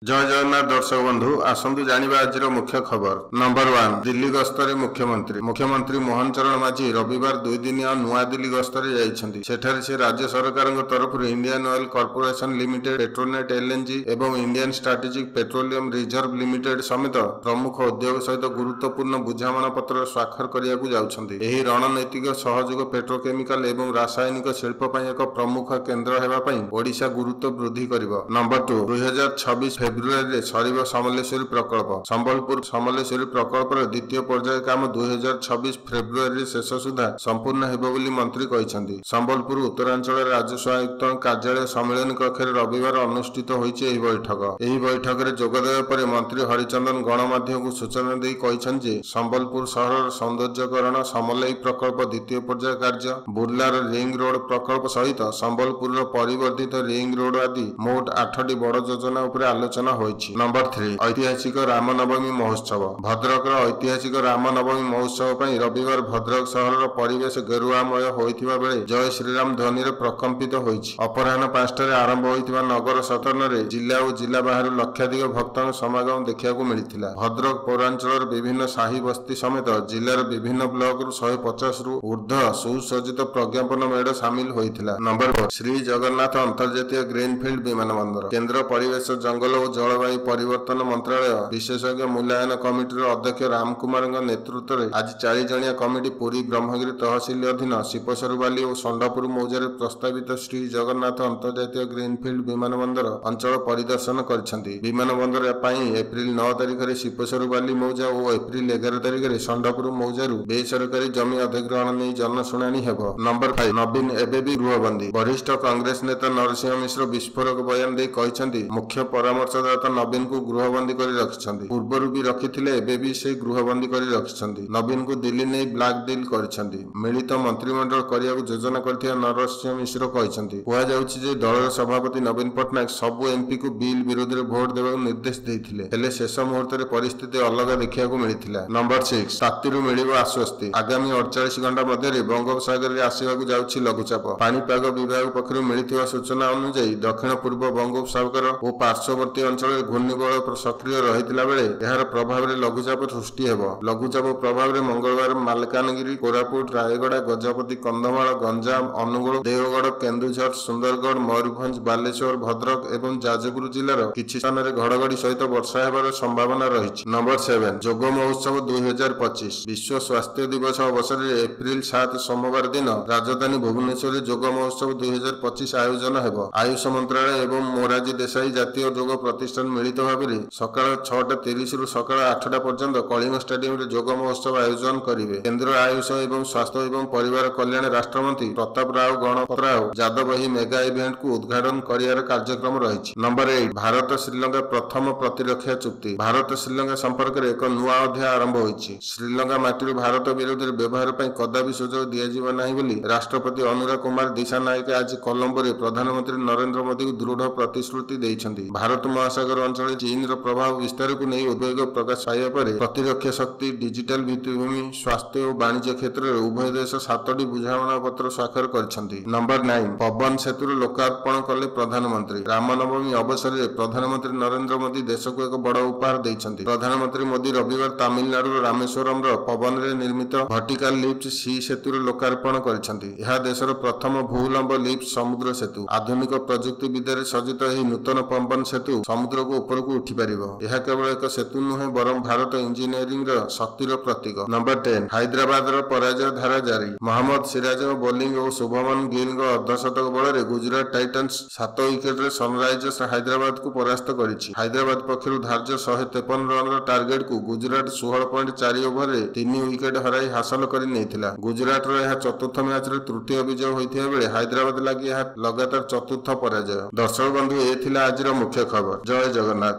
जय जगन्नाथ दर्शक बंधु आसतु जानिबा आज मुख्य खबर। नंबर 1 दिल्ली गस्तरे मुख्यमंत्री मोहन चरण माझी रविवार 2 दिनिया नुआ दिल्ली गस्तरे जाइछन्ति। सेठारे से राज्य सरकार तरफ Indian Oil Corporation Limited, Petronet LNG एवं Indian Strategic Petroleum Reserve Limited समेत प्रमुख उद्योग सहित गुरुत्वपूर्ण बुझामणा पत्र स्वाक्षर करियाकु जाउछन्ति। एही रणनैतिक सहयोग पेट्रोकेमिकल एवं रासायनिक शिल्प पई एक प्रमुख केन्द्र हेबा पई ओडिशा गुरुत्व वृद्धि करिवो। नंबर 2 2026 फेब्रुआरी सरीब समलेश्वरी प्रकल्प। संबलपुर समलेश्वरी प्रकल्पर द्वितीय पर्याय काम 2026 फेब्रुआरी शेष सुधा संपूर्ण हेबो बोली मंत्री कहिसंती। संबलपुर उत्तरांचल राजस्व आयुक्त कार्यालय सम्मेलन कक्ष रविवार अनुष्ठित होइছে ଏହି बैठक। ଏହି बैठक जोगदेवा पर मंत्री हरिचंदन गणमाध्यम को सूचना दी कहिसंत जे संबलपुर सहर सौंदर्यकरण समलई प्रकल्प द्वितीय पर्याय कार्य, बुर्लार रिंग रोड प्रकल्प सहित संबलपुर परिवर्धित रिंग रोड आदि मोट 8टी बड़ योजना उपर आलोचना होइछि। नंबर 3 ऐतिहासिक रामनवमी महोत्सव। भद्रक ऐतिहासिक रामनवमी महोत्सव पई रविवार भद्रक सहर परिवेश गेरुआमय होइथिबा बेले जय श्रीराम ध्वनि प्रकंपित होइछि। अपराह्न 5टारे आरंभ होइथिबा नगर सतन जिला और जिला बाहर लक्षाधिक भक्तों समागम देखा मिलता। भद्रक पौरांचल विभिन्न साही बस्ती समेत जिलार विभिन्न ब्लॉक 150 रु ऊर्ध्व सुसज्जित प्रज्ञापन मेढ़ सामिल होइथिला। नंबर 4 श्री जगन्नाथ अंतर्जातीय ग्रीनफील्ड विमान बंदर। केंद्र परिवेश जंगल और जलवायु परिवर्तन मंत्रालय विशेषज्ञ मूल्यांकन कमिटीर अध्यक्ष राम कुमार नेतृत्व में आज 4 जणिया कमिटी पुरी ब्रह्मगिरी तहसिल अधीन शिपसरुबाली और षंडपुर मौजार प्रस्तावित श्री जगन्नाथ अंतर्जातीय ग्रीनफील्ड विमान बंदर अंचल परिदर्शन करछन्ति। विमान बंदर पई एप्रिल 9 तारिख रे शिपसरुबाली मौजा और एप्रिल 11 तारिख रे षंडपुर मौजारू बेसरकारी जमी अधिग्रहण नहीं जनशुणाणी हेबो। नंबर 5 नवीन एबे भी गृहबंदी। वरिष्ठ कांग्रेस नेता नरसिंह मिश्र विस्फोरक बयान दे कहिसंति मुख्य परामर्शदाता नवीन को गृहबंदी करी रखिसंति। पूर्वरु भी रखिथिले एबे भी से गृहबंदी करी रखिसंति। नवीन को दिल्ली नै ब्लैक डील करिसंति। मिलित मंत्रिमंडल करियाकु योजना करथिया नरसिंह मिश्र कहिसंति। कुआ जाउछि जे दलर सभापति नवीन पटनायक सबु एमपी को बिल विरोध रे भोट देबाक निर्देश देथिले, हेले शेष मुहूर्त रे परिस्थिति अलग देखियाकु मिलिथिला। नंबर 6 तातीरु मिलिबो आश्वस्ति। आगामी 48 घंटा मध्ये बंगोपसागर रे आसीबाकु जाउछि लघुचाप। पाणीपाग विभाग पक्षरु मिलिथिबा सूचना अनुसार दक्षिण पूर्व बंगोपसागर और पार्श्ववर्ती अंचल घूर्णिबल सक्रिय रहितिला बेले एहार प्रभाव रे लघुचाप सृष्टि हेबो। लघुचाप प्रभाव रे मंगलवार मालकानगिरी, कोरापुट, रायगढ़, गजपति, कंधमाल, गंजाम, अनुगुल, देवगढ़, केन्दुझर, सुंदरगढ़, मयूरभंज, बालेश्वर, भद्रक एवं जाजपुर जिलार किछि स्थान रे घड़घड़ी सहित वर्षा हेबार संभावना रहिछि। नंबर 7 योग महोत्सव 2025। विश्व स्वास्थ्य दिवस अवसर में एप्रिल 7 सोमवार दिन राजधानी भुवनेश्वर योग महोत्सव 2025 आयोजन हेबो। आयुष मंत्रालय एवं मोरारजी देसाई जातीय योग प्रतिष्ठान मिलित भाव में सकाळ 6:30 रु सकाळ 8टा पर्यंत कलिंग स्टेडियम रे योग महोत्सव आयोजन करिवे। केंद्र आयुष एवं स्वास्थ्य एवं परिवार कल्याण राष्ट्रमंत्री प्रताप राव गणपतराव यादव ही मेगा इवेंट को उद्घाटन करियार कार्यक्रम रहिछि। नंबर 8 भारत श्रीलंका प्रथम प्रतिरक्षा चुक्ति। भारत श्रीलंका संपर्क में एक नुआ अध्याय आरंभ होइछि। श्रीलंका माटी भारत विरोध में व्यवहार पर कदापि सुजोग दिया नहीं बोली राष्ट्रपति अनुराग कुमार दिशानायक आज कोलंबो रे प्रधानमंत्री नरेंद्र मोदी को दृढ़ प्रतिश्रुति देइछन्ति। भारत महासागर अंचल चीन रो प्रभाव विस्तार को नहीं उद्वेग प्रकाश पाइबा पर प्रतिरक्षा शक्ति, डिजिटल भित्तिभूमि, स्वास्थ्य और वाणिज्य क्षेत्र में उभय देश 7टी बुझामणा पत्र स्वाक्षर करछन्ति। नंबर 9 पवन सेतु लोकार्पण कले प्रधानमंत्री। रामनवमी अवसर में प्रधानमंत्री नरेंद्र मोदी देश को एक बड़ उपहार देइछन्ति। प्रधानमंत्री मोदी रविवार तमिलनाडु रामेश्वरम पवन रे निर्मित वर्टिकल लिफ्ट सी सेतु लोकार्पण करछन्ति। यह देशर प्रथम भूलंब लिफ्ट समुद्र सेतु। आधुनिक प्रजुक्ति विद्या सज्जित यह नूतन पवन सेतु समुद्र को ऊपर को उठी पारिबो। यह केवल एक सेतु नुहे बरं भारत इंजीनियरिंग शक्तिर प्रतीक। नंबर 10 हैदराबाद पराजय धारा जारी। मोहम्मद सिराज बोलिंग और शुभमन गिल अर्धशतक बल गुजरात टाइटन्स 7 विकेट रे सनराइजर्स हैदराबाद को परास्त करिछि। हैदराबाद पक्षरु धार्य 153 रन टार्गेट को गुजरात 16.4 ओवर रे 3 विकेट हराई हासिल करि नेथिला। गुजरात रो यह चतुर्थ मैच रे तृतीय विजय होइथिबा बेले हैदराबाद लागि यह लगातार चतुर्थ पराजय। दर्शक बंधु ए थिला आजिर मुख्य खबर। जय जगन्नाथ।